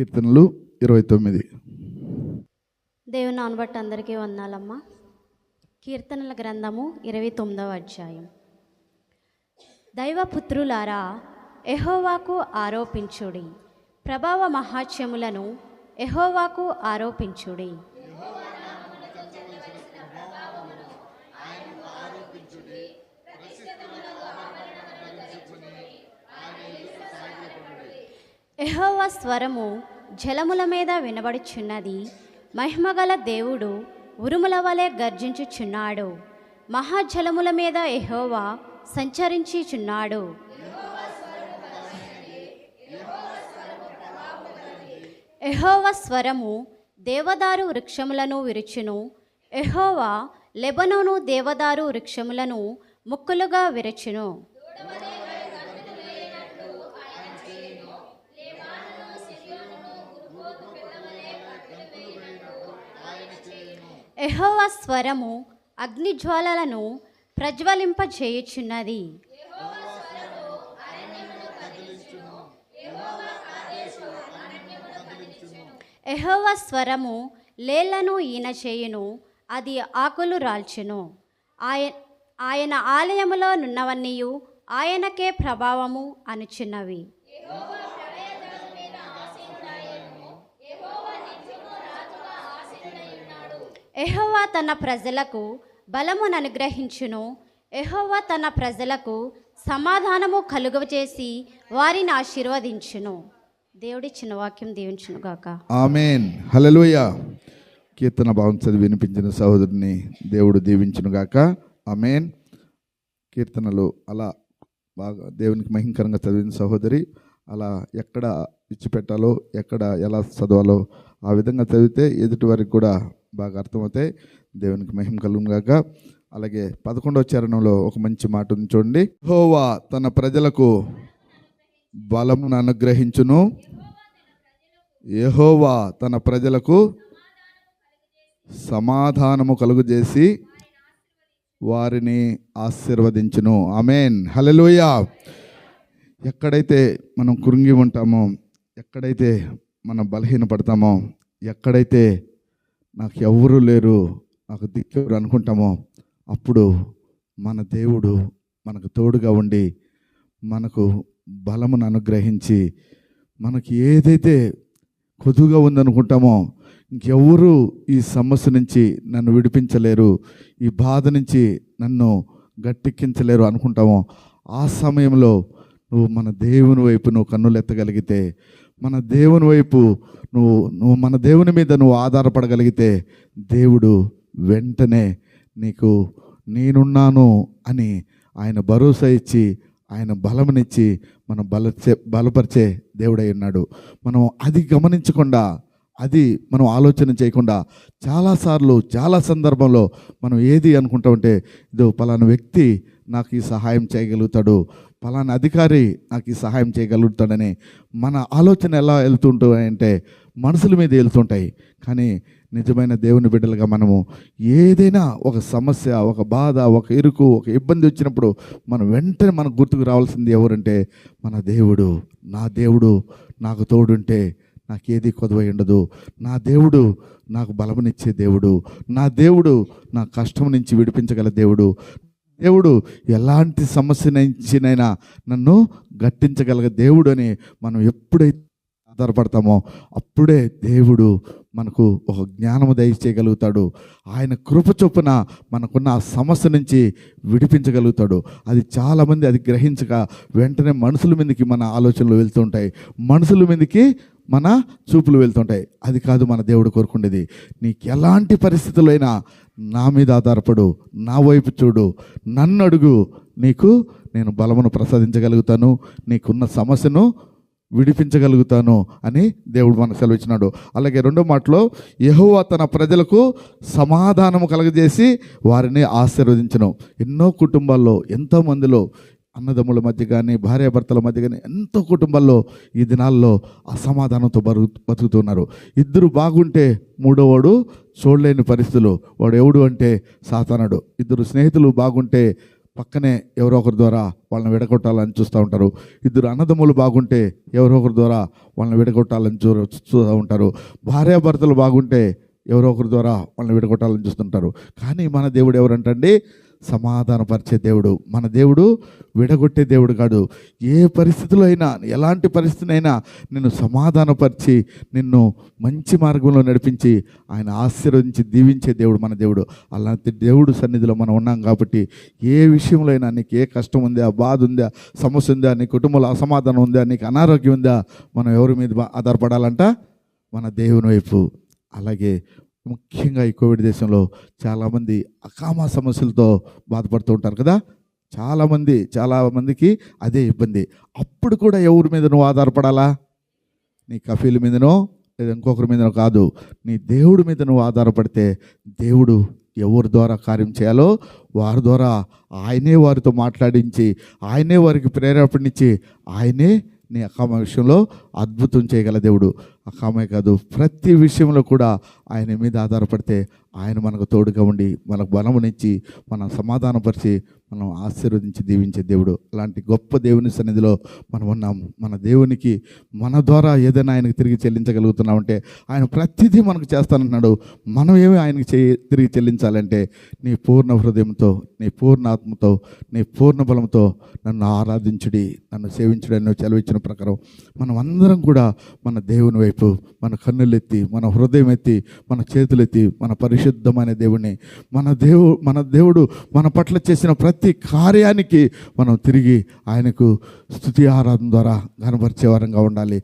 కీర్తనలు 29. దేవుని నామమును బట్టి అందరికీ వందనాలమ్మా. కీర్తనల గ్రంథము 29వ అధ్యాయం. దైవపుత్రులారా, యెహోవాకు ఆరోపించుడి, ప్రభావ మహాత్మ్యములను యెహోవాకు ఆరోపించుడి. యెహోవా స్వరము జలముల మీద వినబడుచున్నది. మహిమగల దేవుడు ఉరుముల వలె గర్జించుచున్నాడు. మహాజలముల మీద యెహోవా సంచరించుచున్నాడు. యెహోవా స్వరము దేవదారు వృక్షములను విరుచును. యెహోవా లెబనోను దేవదారు వృక్షములను ముక్కలుగా విరచును. యెహోవా స్వరము అగ్నిజ్వాలలను ప్రజ్వలింపజేయుచున్నది. యెహోవా స్వరము లేళ్లను ఈనచేయును, అది ఆకులు రాల్చును. ఆయన ఆలయములో నున్నవన్నీయు ఆయనకే ప్రభావము అనుచున్నవి. యెహోవా తన ప్రజలకు బలమును అనుగ్రహించును. యెహోవా తన ప్రజలకు సమాధానము కలుగజేసి వారిని ఆశీర్వదించును. దేవుడిచ్చిన వాక్యం దీవించును గాక. ఆమేన్. హల్లెలూయా. కీర్తన భావం చదివి వినిపించిన సహోదరుని దేవుడు దీవించును గాక. ఆమేన్. కీర్తనలు అలా బాగా దేవునికి మహిమకరంగా చదివిన సహోదరి అలా ఎక్కడ ఇచ్చిపెట్టాలో, ఎక్కడ ఎలా చదవాలో ఆ విధంగా చదివితే ఎదుటి వారికి కూడా బాగా అర్థమవుతాయి. దేవునికి మహిమ కలుగును గాక. అలాగే 11వ చరణంలో ఒక మంచి మాట ఉంది చూడండి. యెహోవా తన ప్రజలకు బలమును అనుగ్రహించును. యెహోవా తన ప్రజలకు సమాధానము కలుగజేసి వారిని ఆశీర్వదించును. ఆమేన్. హల్లెలూయా. ఎక్కడైతే మనం కృంగి ఉంటామో, ఎక్కడైతే మనం బలహీనపడతామో, ఎక్కడైతే నాకు ఎవరు లేరు, నాకు దిక్కెవరు అనుకుంటామో, అప్పుడు మన దేవుడు మనకు తోడుగా ఉండి మనకు బలమును అనుగ్రహించి మనకి ఏదైతే కొదువుగా ఉందనుకుంటామో, ఇంకెవరు ఈ సమస్య నుంచి నన్ను విడిపించలేరు, ఈ బాధ నుంచి నన్ను గట్టెక్కించలేరు అనుకుంటామో, ఆ సమయంలో నువ్వు మన దేవుని వైపు నువ్వు కన్నులెత్తగలిగితే, మన దేవుని వైపు నువ్వు మన దేవుని మీద నువ్వు ఆధారపడగలిగితే, దేవుడు వెంటనే నీకు నేనున్నాను అని ఆయన భరోసా ఇచ్చి, ఆయన బలమునిచ్చి మనం బలపరిచే దేవుడై ఉన్నాడు. మనం అది గమనించకుండా, అది మనం ఆలోచన చేయకుండా చాలాసార్లు చాలా సందర్భంలో మనం ఏది అనుకుంటా ఉంటే, ఇదో పలానా వ్యక్తి నాకు ఈ సహాయం చేయగలుగుతాడు, పలానా అధికారి నాకు ఈ సహాయం చేయగలుగుతాడని మన ఆలోచన ఎలా వెళ్తుంటాయంటే మనసుల మీద వెళ్తుంటాయి. కానీ నిజమైన దేవుని బిడ్డలుగా మనము ఏదైనా ఒక సమస్య, ఒక బాధ, ఒక ఇరుకు, ఒక ఇబ్బంది వచ్చినప్పుడు మనం వెంటనే మనకు గుర్తుకు రావాల్సింది ఎవరంటే మన దేవుడు. నా దేవుడు నాకు తోడుంటే నాకేది కొదవై ఉండదు. నా దేవుడు నాకు బలమునిచ్చే దేవుడు. నా దేవుడు నా కష్టం నుంచి విడిపించగల దేవుడు. దేవుడు ఎలాంటి సమస్య నుంచినైనా నన్ను గట్టించగల దేవుడు అని మనం ఎప్పుడైతే ఆధారపడతామో అప్పుడే దేవుడు మనకు ఒక జ్ఞానము దయచేయగలుగుతాడు. ఆయన కృప చొప్పున మనకున్న ఆ సమస్య నుంచి విడిపించగలుగుతాడు. అది చాలామంది అది గ్రహించక వెంటనే మనుషుల మీదకి మన ఆలోచనలు వెళ్తుంటాయి, మనుషుల మీదకి మన చూపులు వెళ్తుంటాయి. అది కాదు మన దేవుడు కోరుకునేది. నీకు ఎలాంటి పరిస్థితుల్లో అయినా నా మీద ఆధారపడు, నా వైపు చూడు, నన్ను అడుగు, నీకు నేను బలమును ప్రసాదించగలుగుతాను, నీకున్న సమస్యను విడిపించగలుగుతాను అని దేవుడు మనకు సెలవిచ్చినాడు. అలాగే రెండో మాటలో యెహోవా తన ప్రజలకు సమాధానము కలగజేసి వారిని ఆశీర్వదించును. ఎన్నో కుటుంబాల్లో, ఎంతోమందిలో అన్నదమ్ముల మధ్య కానీ, భార్యాభర్తల మధ్య కానీ ఎంతో కుటుంబాల్లో ఈ దినాల్లో అసమాధానంతో బతుకుతున్నారు. ఇద్దరు బాగుంటే మూడోవాడు చూడలేని పరిస్థితులు. వాడు ఎవడు అంటే సాతానుడు. ఇద్దరు స్నేహితులు బాగుంటే పక్కనే ఎవరో ఒకరి ద్వారా వాళ్ళని విడగొట్టాలని చూస్తూ ఉంటారు. ఇద్దరు అన్నదమ్ములు బాగుంటే ఎవరో ఒకరి ద్వారా వాళ్ళని విడగొట్టాలని చూస్తూ ఉంటారు. భార్యాభర్తలు బాగుంటే ఎవరో ఒకరి ద్వారా వాళ్ళని విడగొట్టాలని చూస్తుంటారు. కానీ మన దేవుడు ఎవరంటండి? సమాధానపరిచే దేవుడు. మన దేవుడు విడగొట్టే దేవుడు కాదు. ఏ పరిస్థితిలో అయినా, ఎలాంటి పరిస్థితినైనా నిన్ను సమాధానపరిచి నిన్ను మంచి మార్గంలో నడిపించి ఆయన ఆశీర్వదించి దీవించే దేవుడు మన దేవుడు. అలాంటి దేవుడు సన్నిధిలో మనం ఉన్నాం కాబట్టి ఏ విషయంలో అయినా, నీకు ఏ కష్టం ఉందా, బాధ ఉందా, సమస్య ఉందా, నీ కుటుంబంలో అసమాధానం ఉందా, నీకు అనారోగ్యం ఉందా, మనం ఎవరి మీద ఆధారపడాలంట? మన దేవుని వైపు. అలాగే ముఖ్యంగా ఈ కోవిడ్ దేశంలో చాలామంది అకామ సమస్యలతో బాధపడుతూ ఉంటారు కదా. చాలామందికి అదే ఇబ్బంది. అప్పుడు కూడా ఎవరి మీద నువ్వు ఆధారపడాలా? నీ కఫీల మీదనో లేదా ఇంకొకరి మీదనో కాదు, నీ దేవుడి మీద నువ్వు ఆధారపడితే దేవుడు ఎవరి ద్వారా కార్యం చేయాలో వారి ద్వారా ఆయనే వారితో మాట్లాడించి, ఆయనే వారికి ప్రేరేపణించి, ఆయనే నీ అకామ విషయంలో అద్భుతం చేయగల దేవుడు. అకామే కాదు, ప్రతి విషయంలో కూడా ఆయన మీద ఆధారపడితే ఆయన మనకు తోడుగా ఉండి మనకు బలమునిచ్చి మనం సమాధానపరిచి మనం ఆశీర్వదించి దీవించే దేవుడు. అలాంటి గొప్ప దేవుని సన్నిధిలో మనం ఉన్నాం. మన దేవునికి మన ద్వారా ఏదైనా ఆయనకు తిరిగి చెల్లించగలుగుతున్నామంటే ఆయన ప్రతిదీ మనకు చేస్తానన్నాడు. మనం ఏమి ఆయనకి తిరిగి చెల్లించాలంటే నీ పూర్ణ హృదయంతో, నీ పూర్ణ ఆత్మతో, నీ పూర్ణ బలంతో నన్ను ఆరాధించుడి, నన్ను సేవించుడి అని సెలవిచ్చిన ప్రకారం మనం అందరం కూడా మన దేవుని వైపు మన కన్నులెత్తి, మన హృదయం ఎత్తి, మన చేతులెత్తి మన పరిశుద్ధమైన దేవుని, మన దేవుడు మన పట్ల చేసిన ప్రతి కార్యానికి మనం తిరిగి ఆయనకు స్తుతి ఆరాధన ద్వారా ఘనపరిచే వారంగా ఉండాలి.